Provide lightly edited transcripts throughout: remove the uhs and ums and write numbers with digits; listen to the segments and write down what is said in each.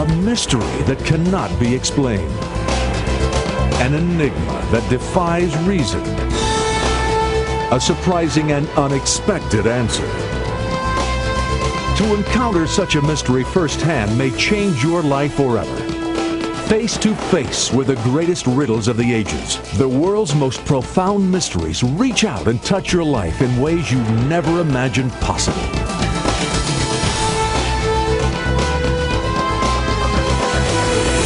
A mystery that cannot be explained. An enigma that defies reason. A surprising and unexpected answer. To encounter such a mystery firsthand may change your life forever. Face to face with the greatest riddles of the ages, the world's most profound mysteries reach out and touch your life in ways you never imagined possible.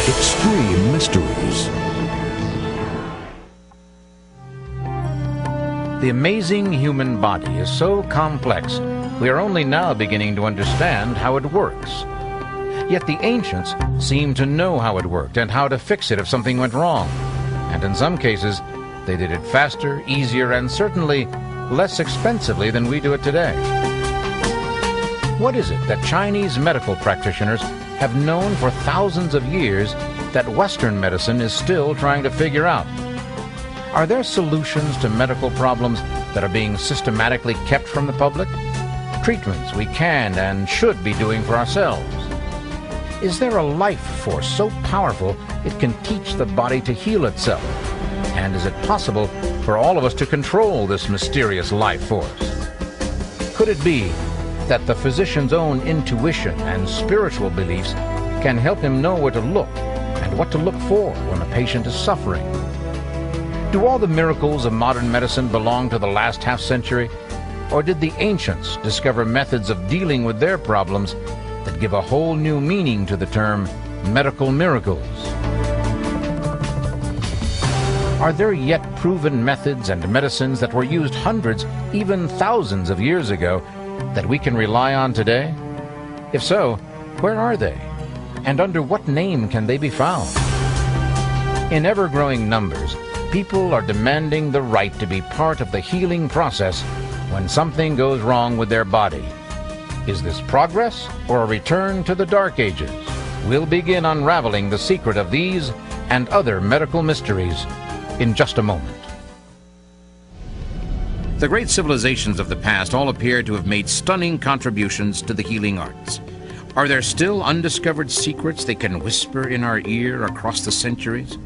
Extreme Mysteries. The amazing human body is so complex, we are only now beginning to understand how it works. Yet the ancients seemed to know how it worked and how to fix it if something went wrong. And in some cases, they did it faster, easier, and certainly less expensively than we do it today. What is it that Chinese medical practitioners have known for thousands of years that Western medicine is still trying to figure out? Are there solutions to medical problems that are being systematically kept from the public? Treatments we can and should be doing for ourselves? Is there a life force so powerful it can teach the body to heal itself? And is it possible for all of us to control this mysterious life force? Could it be that the physician's own intuition and spiritual beliefs can help him know where to look and what to look for when a patient is suffering? Do all the miracles of modern medicine belong to the last half-century? Or did the ancients discover methods of dealing with their problems that give a whole new meaning to the term medical miracles? Are there yet proven methods and medicines that were used hundreds, even thousands of years ago that we can rely on today? If so, where are they? And under what name can they be found? In ever-growing numbers, people are demanding the right to be part of the healing process when something goes wrong with their body. Is this progress or a return to the Dark Ages? We'll begin unraveling the secret of these and other medical mysteries in just a moment. The great civilizations of the past all appear to have made stunning contributions to the healing arts. Are there still undiscovered secrets they can whisper in our ear across the centuries?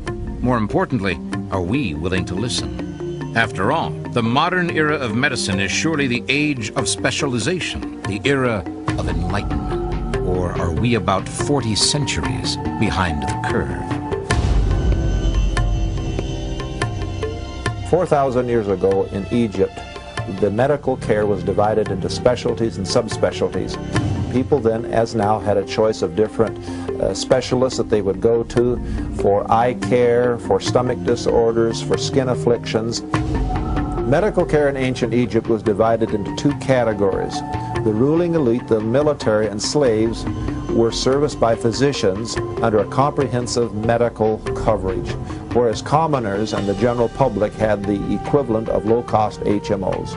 More importantly, are we willing to listen? After all, the modern era of medicine is surely the age of specialization, the era of enlightenment. Or are we about 40 centuries behind the curve? 4,000 years ago in Egypt, the medical care was divided into specialties and subspecialties. People then, as now, had a choice of different specialists that they would go to for eye care, for stomach disorders, for skin afflictions. Medical care in ancient Egypt was divided into two categories. The ruling elite, the military, and slaves were serviced by physicians under a comprehensive medical coverage, whereas commoners and the general public had the equivalent of low-cost HMOs.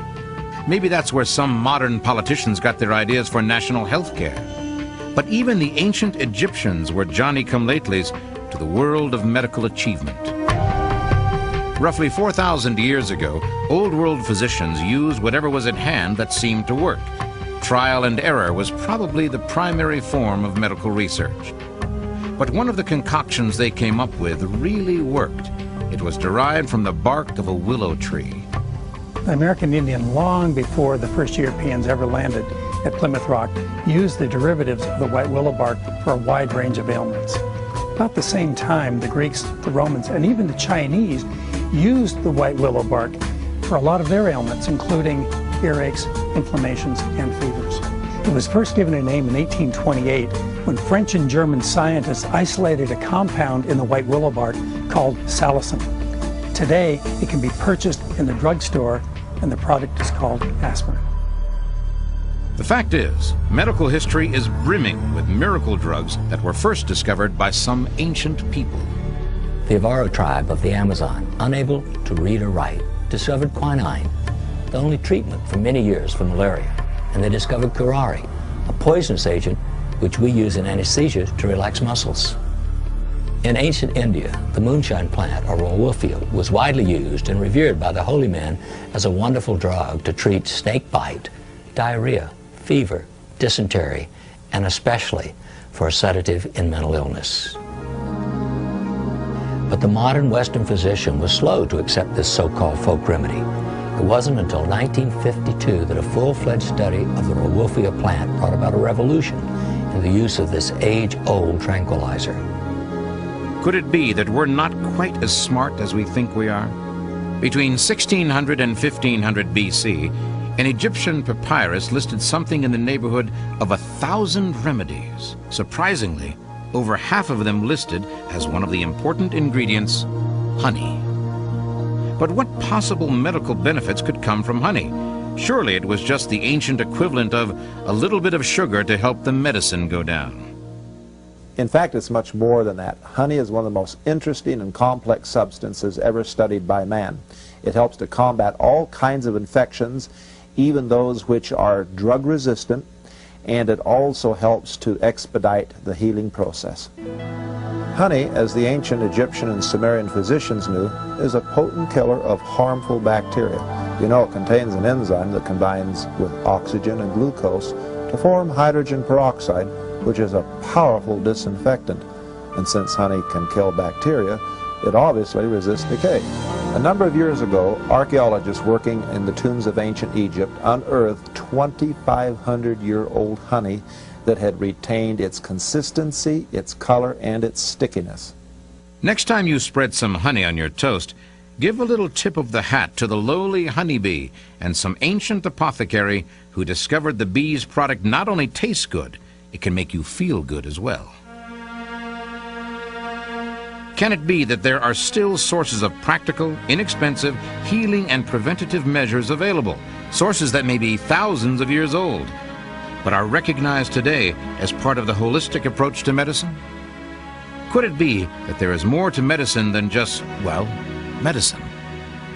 Maybe that's where some modern politicians got their ideas for national health care. But even the ancient Egyptians were Johnny-come-latelys to the world of medical achievement. Roughly 4,000 years ago, old world physicians used whatever was at hand that seemed to work. Trial and error was probably the primary form of medical research. But one of the concoctions they came up with really worked. It was derived from the bark of a willow tree. The American Indian, long before the first Europeans ever landed at Plymouth Rock, used the derivatives of the white willow bark for a wide range of ailments. About the same time, the Greeks, the Romans, and even the Chinese used the white willow bark for a lot of their ailments, including earaches, inflammations, and fevers. It was first given a name in 1828 when French and German scientists isolated a compound in the white willow bark called salicin. Today, it can be purchased in the drugstore, and the product is called aspirin. The fact is, medical history is brimming with miracle drugs that were first discovered by some ancient people. The Avaro tribe of the Amazon, unable to read or write, discovered quinine, the only treatment for many years for malaria, and they discovered curare, a poisonous agent which we use in anesthesia to relax muscles. In ancient India, the moonshine plant, or wolfia, was widely used and revered by the holy men as a wonderful drug to treat snake bite, diarrhea, fever, dysentery, and especially for a sedative in mental illness. But the modern Western physician was slow to accept this so-called folk remedy. It wasn't until 1952 that a full-fledged study of the Rauwolfia plant brought about a revolution in the use of this age-old tranquilizer. Could it be that we're not quite as smart as we think we are? Between 1600 and 1500 BC, an Egyptian papyrus listed something in the neighborhood of 1,000 remedies. Surprisingly, over half of them listed as one of the important ingredients, honey. But what possible medical benefits could come from honey? Surely it was just the ancient equivalent of a little bit of sugar to help the medicine go down. In fact, it's much more than that. Honey is one of the most interesting and complex substances ever studied by man. It helps to combat all kinds of infections, even those which are drug resistant, and it also helps to expedite the healing process. Honey, as the ancient Egyptian and Sumerian physicians knew, is a potent killer of harmful bacteria. You know, it contains an enzyme that combines with oxygen and glucose to form hydrogen peroxide, which is a powerful disinfectant. And since honey can kill bacteria, it obviously resists decay. A number of years ago, archaeologists working in the tombs of ancient Egypt unearthed 2,500-year-old honey that had retained its consistency, its color, and its stickiness. Next time you spread some honey on your toast, give a little tip of the hat to the lowly honeybee and some ancient apothecary who discovered the bee's product not only tastes good, it can make you feel good as well. Can it be that there are still sources of practical, inexpensive, healing and preventative measures available, sources that may be thousands of years old, but are recognized today as part of the holistic approach to medicine? Could it be that there is more to medicine than just, well, medicine?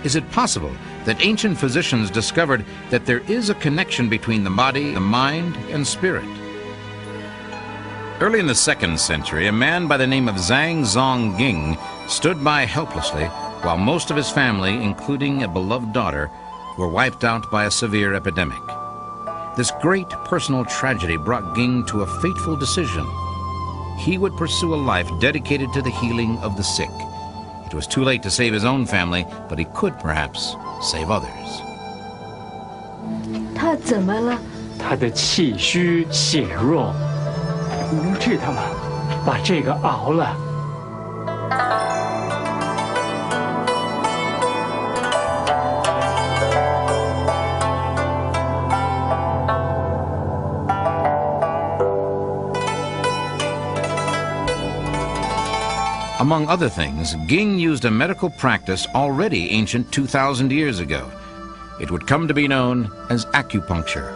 Is it possible that ancient physicians discovered that there is a connection between the body, the mind, and spirit? Early in the 2nd century, a man by the name of Zhang Zongying stood by helplessly while most of his family, including a beloved daughter, were wiped out by a severe epidemic. This great personal tragedy brought Ging to a fateful decision. He would pursue a life dedicated to the healing of the sick. It was too late to save his own family, but he could perhaps save others. 他怎么了？他的气虚血弱，能治他吗？把这个熬了。 Among other things, Ging used a medical practice already ancient 2,000 years ago. It would come to be known as acupuncture.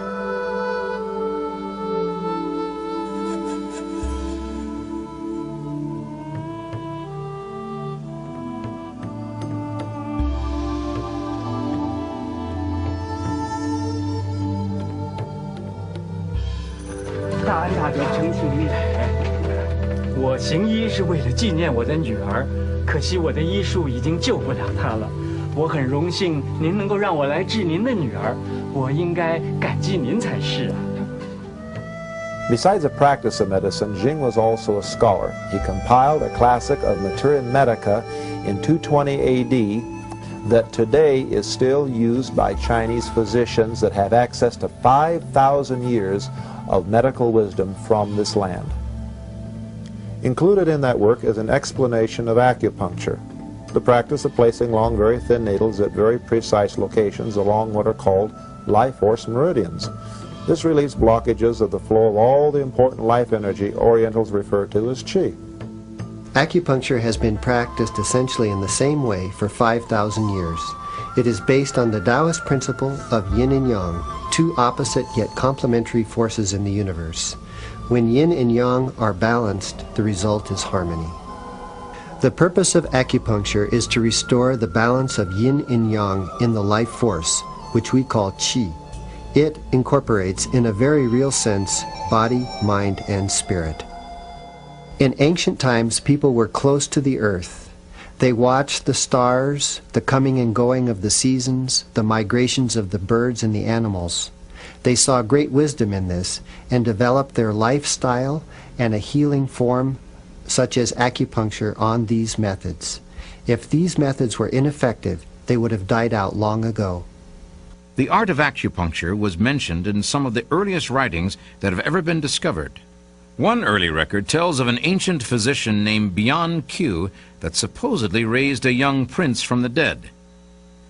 Daja 整体厉害。 我行医是为了纪念我的女儿，可惜我的医术已经救不了她了。我很荣幸您能够让我来治您的女儿，我应该感激您才是啊。 Besides the practice of medicine, Jing was also a scholar. He compiled a classic of Materia Medica in 220 AD that today is still used by Chinese physicians that have access to 5,000 years of medical wisdom from this land. Included in that work is an explanation of acupuncture, the practice of placing long, very thin needles at very precise locations along what are called life force meridians. This relieves blockages of the flow of all the important life energy Orientals refer to as qi. Acupuncture has been practiced essentially in the same way for 5,000 years. It is based on the Taoist principle of yin and yang, two opposite yet complementary forces in the universe. When yin and yang are balanced, the result is harmony. The purpose of acupuncture is to restore the balance of yin and yang in the life force, which we call qi. It incorporates, in a very real sense, body, mind, and spirit. In ancient times, people were close to the earth. They watched the stars, the coming and going of the seasons, the migrations of the birds and the animals. They saw great wisdom in this and developed their lifestyle and a healing form such as acupuncture on these methods. If these methods were ineffective, they would have died out long ago. The art of acupuncture was mentioned in some of the earliest writings that have ever been discovered. One early record tells of an ancient physician named Bian Qiu that supposedly raised a young prince from the dead.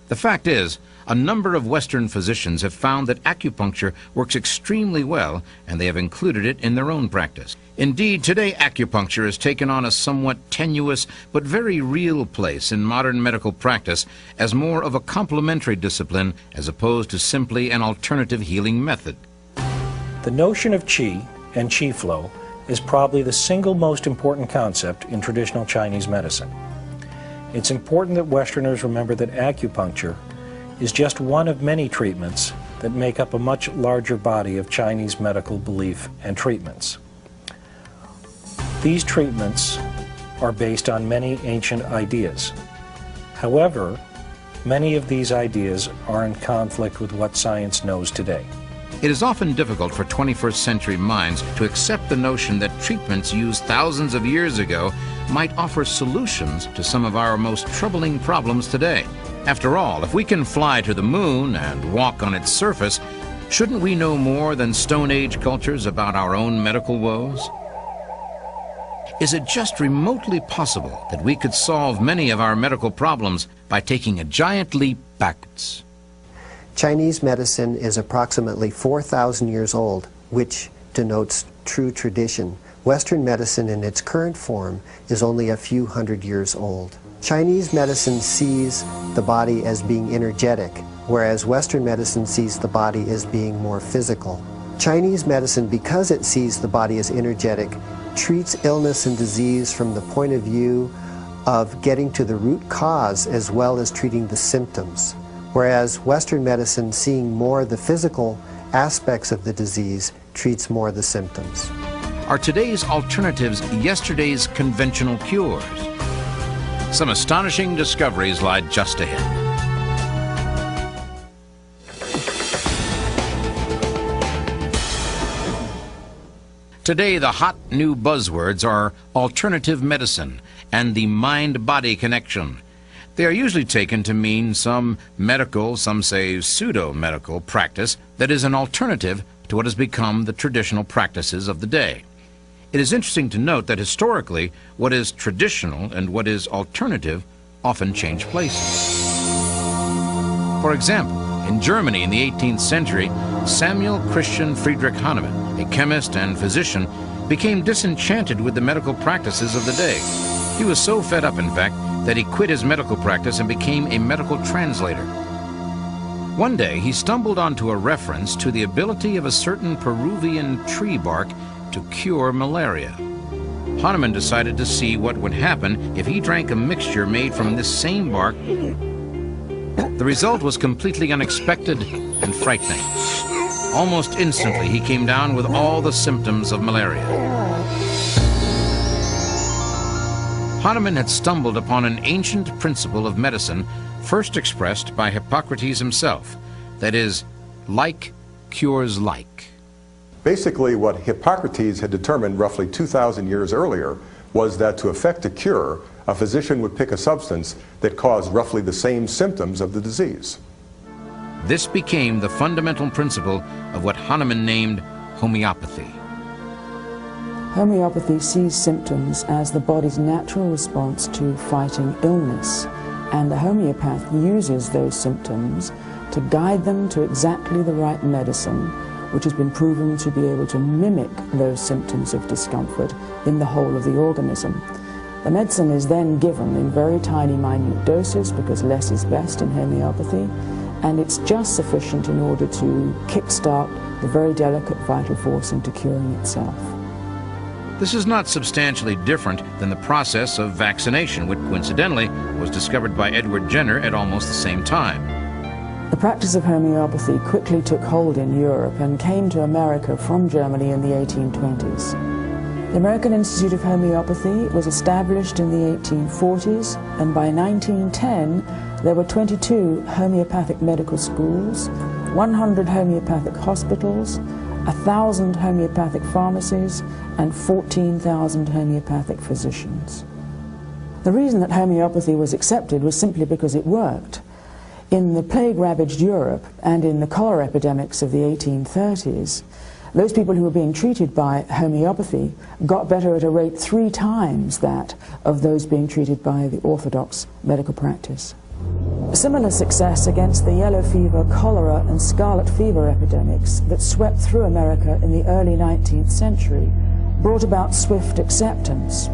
The fact is, a number of Western physicians have found that acupuncture works extremely well, and they have included it in their own practice. Indeed, today acupuncture has taken on a somewhat tenuous but very real place in modern medical practice as more of a complementary discipline as opposed to simply an alternative healing method. The notion of qi and qi flow is probably the single most important concept in traditional Chinese medicine. It's important that Westerners remember that acupuncture is just one of many treatments that make up a much larger body of Chinese medical belief and treatments. These treatments are based on many ancient ideas. However, many of these ideas are in conflict with what science knows today. It is often difficult for 21st century minds to accept the notion that treatments used thousands of years ago might offer solutions to some of our most troubling problems today. After all, if we can fly to the moon and walk on its surface, shouldn't we know more than Stone Age cultures about our own medical woes? Is it just remotely possible that we could solve many of our medical problems by taking a giant leap backwards? Chinese medicine is approximately 4,000 years old, which denotes true tradition. Western medicine in its current form is only a few hundred years old. Chinese medicine sees the body as being energetic, whereas Western medicine sees the body as being more physical. Chinese medicine, because it sees the body as energetic, treats illness and disease from the point of view of getting to the root cause as well as treating the symptoms. Whereas Western medicine, seeing more the physical aspects of the disease, treats more the symptoms. Are today's alternatives yesterday's conventional cures? Some astonishing discoveries lie just ahead. Today, the hot new buzzwords are alternative medicine and the mind-body connection. They are usually taken to mean some medical, some say pseudo-medical practice that is an alternative to what has become the traditional practices of the day. It is interesting to note that historically, what is traditional and what is alternative often change places. For example, in Germany in the 18th century, Samuel Christian Friedrich Hahnemann, a chemist and physician, became disenchanted with the medical practices of the day. He was so fed up, in fact, that he quit his medical practice and became a medical translator. One day, he stumbled onto a reference to the ability of a certain Peruvian tree bark to cure malaria. Hahnemann decided to see what would happen if he drank a mixture made from this same bark. The result was completely unexpected and frightening. Almost instantly, he came down with all the symptoms of malaria. Hahnemann had stumbled upon an ancient principle of medicine first expressed by Hippocrates himself, that is, like cures like. Basically, what Hippocrates had determined roughly 2,000 years earlier was that to effect a cure, a physician would pick a substance that caused roughly the same symptoms of the disease. This became the fundamental principle of what Hahnemann named homeopathy. Homeopathy sees symptoms as the body's natural response to fighting illness, and the homeopath uses those symptoms to guide them to exactly the right medicine, which has been proven to be able to mimic those symptoms of discomfort in the whole of the organism. The medicine is then given in very tiny, minute doses, because less is best in homeopathy, and it's just sufficient in order to kickstart the very delicate vital force into curing itself. This is not substantially different than the process of vaccination, which coincidentally was discovered by Edward Jenner at almost the same time. The practice of homeopathy quickly took hold in Europe and came to America from Germany in the 1820s. The American Institute of Homeopathy was established in the 1840s, and by 1910 there were 22 homeopathic medical schools 100 homeopathic hospitals, 1,000 homeopathic pharmacies, and 14,000 homeopathic physicians. The reason that homeopathy was accepted was simply because it worked. In the plague-ravaged Europe and in the cholera epidemics of the 1830s, those people who were being treated by homeopathy got better at a rate 3 times that of those being treated by the orthodox medical practice. Similar success against the yellow fever, cholera, and scarlet fever epidemics that swept through America in the early 19th century brought about swift acceptance.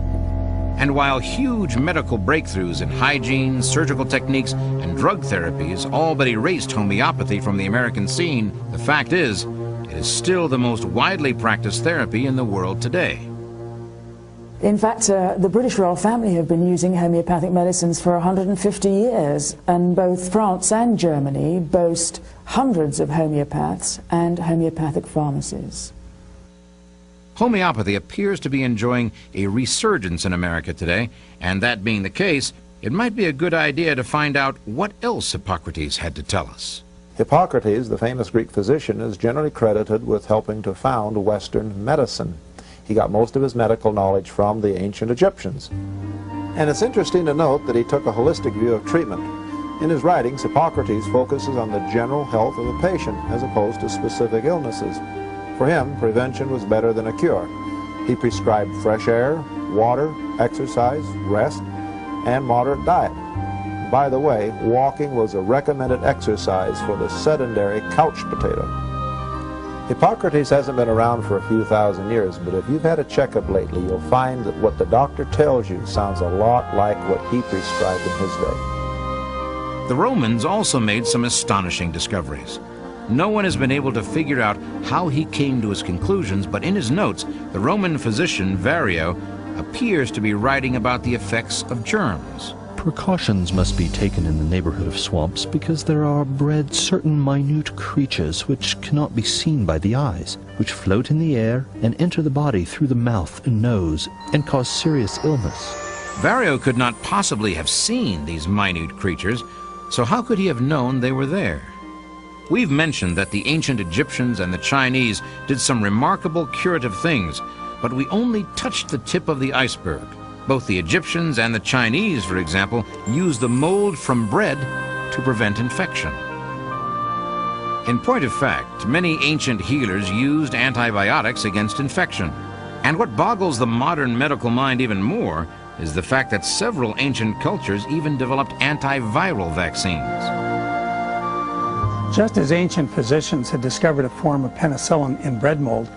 And while huge medical breakthroughs in hygiene, surgical techniques, and drug therapies all but erased homeopathy from the American scene, the fact is, it is still the most widely practiced therapy in the world today. In fact, the British royal family have been using homeopathic medicines for 150 years, and both France and Germany boast hundreds of homeopaths and homeopathic pharmacies. Homeopathy appears to be enjoying a resurgence in America today, and that being the case, it might be a good idea to find out what else Hippocrates had to tell us. Hippocrates, the famous Greek physician, is generally credited with helping to found Western medicine. He got most of his medical knowledge from the ancient Egyptians. And it's interesting to note that he took a holistic view of treatment. In his writings, Hippocrates focuses on the general health of the patient as opposed to specific illnesses. For him, prevention was better than a cure. He prescribed fresh air, water, exercise, rest, and moderate diet. By the way, walking was a recommended exercise for the sedentary couch potato. Hippocrates hasn't been around for a few thousand years, but if you've had a checkup lately, you'll find that what the doctor tells you sounds a lot like what he prescribed in his day. The Romans also made some astonishing discoveries. No one has been able to figure out how he came to his conclusions, but in his notes, the Roman physician Varro appears to be writing about the effects of germs. Precautions must be taken in the neighborhood of swamps because there are bred certain minute creatures which cannot be seen by the eyes, which float in the air and enter the body through the mouth and nose and cause serious illness. Varro could not possibly have seen these minute creatures, so how could he have known they were there? We've mentioned that the ancient Egyptians and the Chinese did some remarkable curative things, but we only touched the tip of the iceberg. Both the Egyptians and the Chinese, for example, used the mold from bread to prevent infection. In point of fact, many ancient healers used antibiotics against infection. And what boggles the modern medical mind even more is the fact that several ancient cultures even developed antiviral vaccines. Just as ancient physicians had discovered a form of penicillin in bread mold,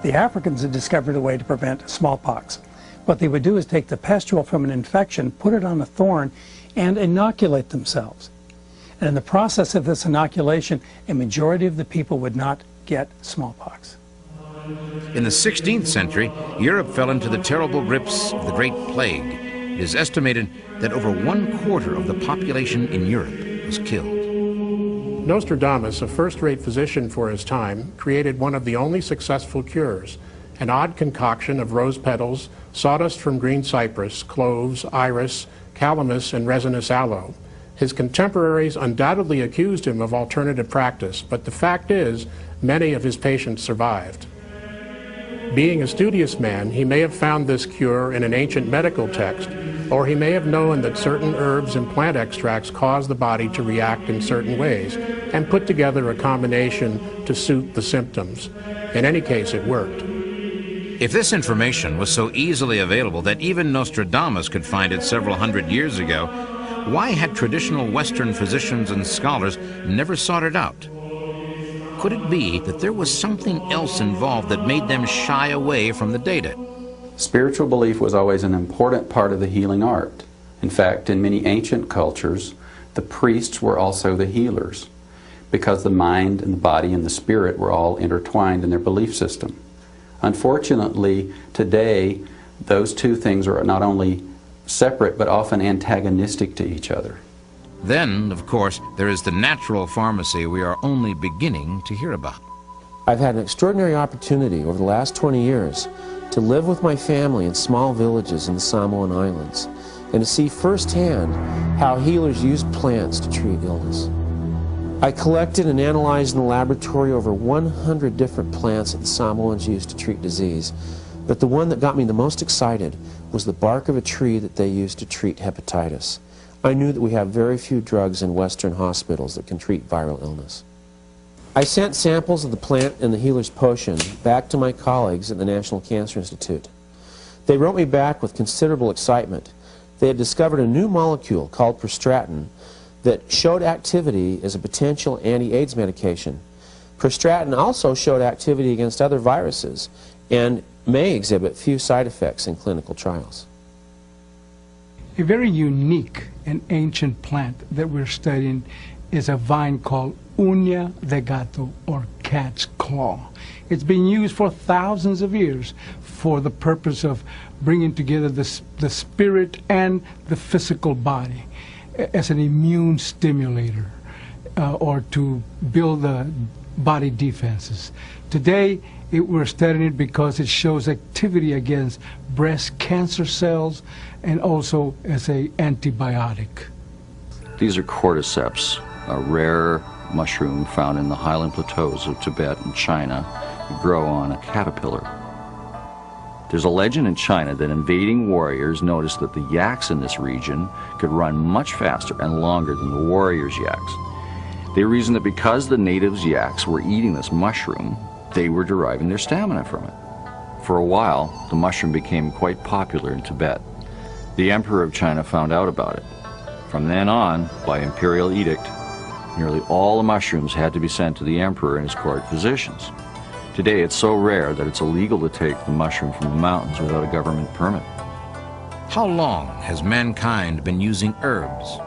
the Africans had discovered a way to prevent smallpox. What they would do is take the pustule from an infection, put it on a thorn, and inoculate themselves. And in the process of this inoculation, a majority of the people would not get smallpox. In the 16th century, Europe fell into the terrible grips of the Great Plague. It is estimated that over 1/4 of the population in Europe was killed. Nostradamus, a first-rate physician for his time, created one of the only successful cures, an odd concoction of rose petals, sawdust from green cypress, cloves, iris, calamus, and resinous aloe. His contemporaries undoubtedly accused him of alternative practice, but the fact is, many of his patients survived. Being a studious man, he may have found this cure in an ancient medical text, or he may have known that certain herbs and plant extracts cause the body to react in certain ways, and put together a combination to suit the symptoms. In any case, it worked. If this information was so easily available that even Nostradamus could find it several hundred years ago, why had traditional Western physicians and scholars never sought it out? Could it be that there was something else involved that made them shy away from the data? Spiritual belief was always an important part of the healing art. In fact, in many ancient cultures, the priests were also the healers, because the mind and the body and the spirit were all intertwined in their belief system. Unfortunately, today, those two things are not only separate, but often antagonistic to each other. Then, of course, there is the natural pharmacy we are only beginning to hear about. I've had an extraordinary opportunity over the last 20 years to live with my family in small villages in the Samoan Islands and to see firsthand how healers use plants to treat illness. I collected and analyzed in the laboratory over 100 different plants that the Samoans used to treat disease, but the one that got me the most excited was the bark of a tree that they used to treat hepatitis. I knew that we have very few drugs in Western hospitals that can treat viral illness. I sent samples of the plant and the healer's potion back to my colleagues at the National Cancer Institute. They wrote me back with considerable excitement. They had discovered a new molecule called prostratin that showed activity as a potential anti-AIDS medication. Prostratin also showed activity against other viruses and may exhibit few side effects in clinical trials. A very unique and ancient plant that we're studying is a vine called Uña de Gato, or cat's claw. It's been used for thousands of years for the purpose of bringing together the spirit and the physical body as an immune stimulator or to build the body defenses. Today, we're studying it because it shows activity against breast cancer cells and also as an antibiotic. These are cordyceps, a rare mushroom found in the highland plateaus of Tibet and China. They grow on a caterpillar. There's a legend in China that invading warriors noticed that the yaks in this region could run much faster and longer than the warriors' yaks. They reasoned that because the natives' yaks were eating this mushroom, they were deriving their stamina from it. For a while, the mushroom became quite popular in Tibet. The Emperor of China found out about it. From then on, by imperial edict, nearly all the mushrooms had to be sent to the emperor and his court physicians. Today, it's so rare that it's illegal to take the mushroom from the mountains without a government permit. How long has mankind been using herbs?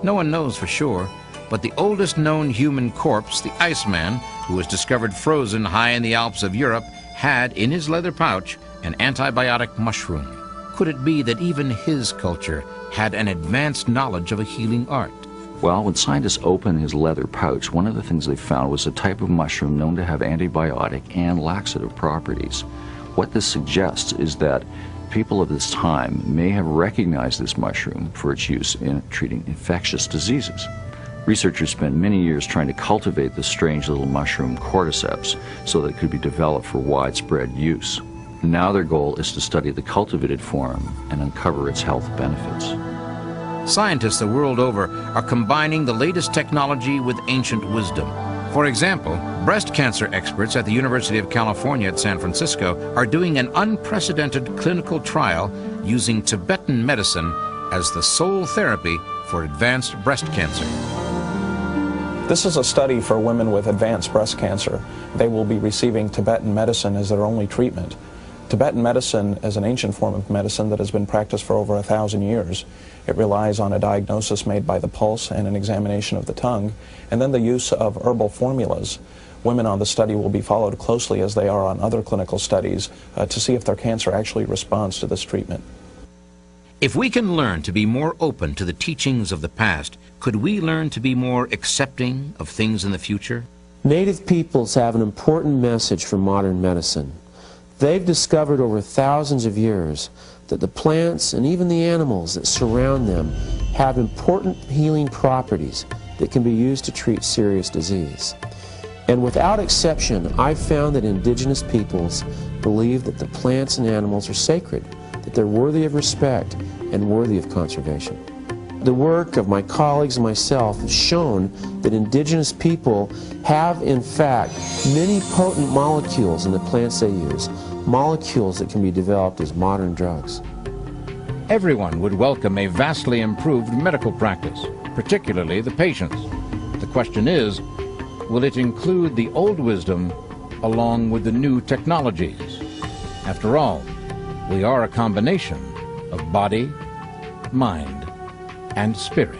No one knows for sure, but the oldest known human corpse, the Iceman, who was discovered frozen high in the Alps of Europe, had in his leather pouch an antibiotic mushroom. Could it be that even his culture had an advanced knowledge of a healing art? Well, when scientists opened his leather pouch, one of the things they found was a type of mushroom known to have antibiotic and laxative properties. What this suggests is that people of this time may have recognized this mushroom for its use in treating infectious diseases. Researchers spent many years trying to cultivate this strange little mushroom, cordyceps, so that it could be developed for widespread use. Now their goal is to study the cultivated form and uncover its health benefits. Scientists the world over are combining the latest technology with ancient wisdom. For example, breast cancer experts at the University of California at San Francisco are doing an unprecedented clinical trial using Tibetan medicine as the sole therapy for advanced breast cancer. This is a study for women with advanced breast cancer. They will be receiving Tibetan medicine as their only treatment. Tibetan medicine is an ancient form of medicine that has been practiced for over 1,000 years. It relies on a diagnosis made by the pulse and an examination of the tongue, and then the use of herbal formulas. Women on the study will be followed closely as they are on other clinical studies to see if their cancer actually responds to this treatment. If we can learn to be more open to the teachings of the past, could we learn to be more accepting of things in the future? Native peoples have an important message for modern medicine. They've discovered over thousands of years that the plants and even the animals that surround them have important healing properties that can be used to treat serious disease. And without exception, I've found that indigenous peoples believe that the plants and animals are sacred, that they're worthy of respect and worthy of conservation. The work of my colleagues and myself has shown that indigenous people have, in fact, many potent molecules in the plants they use, molecules that can be developed as modern drugs. Everyone would welcome a vastly improved medical practice, particularly the patients. The question is, will it include the old wisdom along with the new technologies? After all, we are a combination of body, mind, and spirit.